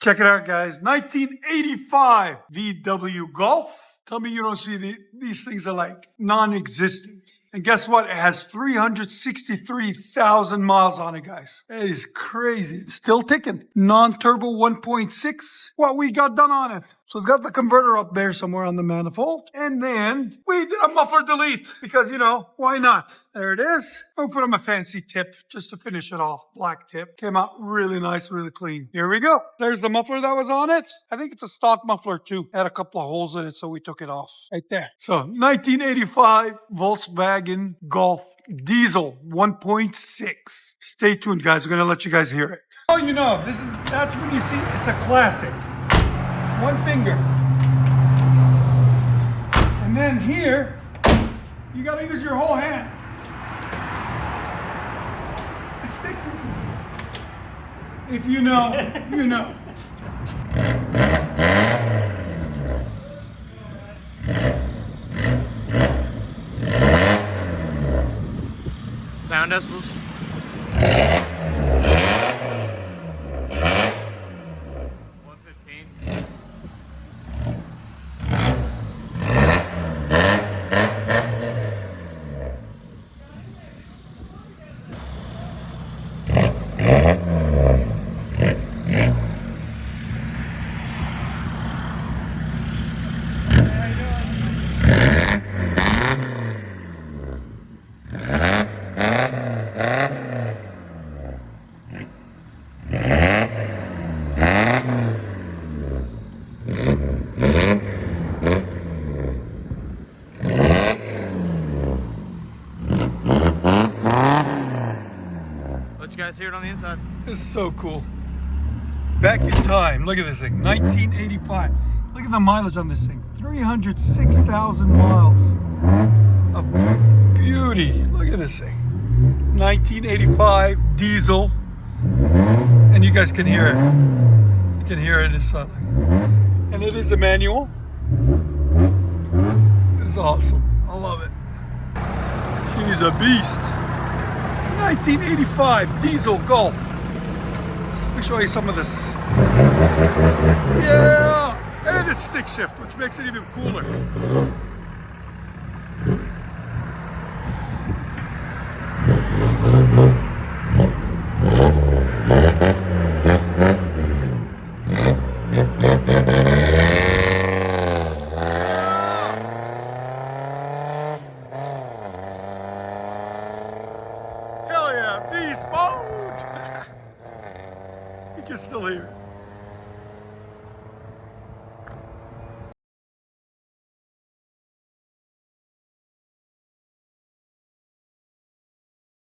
Check it out, guys. 1985 VW Golf. Tell me you don't see these things are like non-existent. And guess what? It has 363,000 miles on it, guys. It is crazy. It's still ticking. Non-turbo 1.6. What we got done on it. So it's got the converter up there somewhere on the manifold. And then we did a muffler delete because, you know, why not? There it is. I'll put on a fancy tip just to finish it off. Black tip. Came out really nice, really clean. Here we go. There's the muffler that was on it. I think it's a stock muffler too. Had a couple of holes in it, so we took it off. Right there. So 1985 Volkswagen Golf Diesel 1.6. Stay tuned, guys. We're going to let you guys hear it. Oh, you know, that's when you see it's a classic. One finger. And then here, you got to use your whole hand. It sticks. If you know, you know. Sound decibels? 115. Let you guys hear it on the inside. This is so cool. Back in time, look at this thing, 1985. Look at the mileage on this thing, 306,000 miles of beauty. Look at this thing, 1985 diesel, and you guys can hear it. You can hear it inside, and it is a manual. It's awesome. I love it. He's a beast. 1985 diesel Golf. Let me show you some of this. Yeah, and it's stick shift, which makes it even cooler.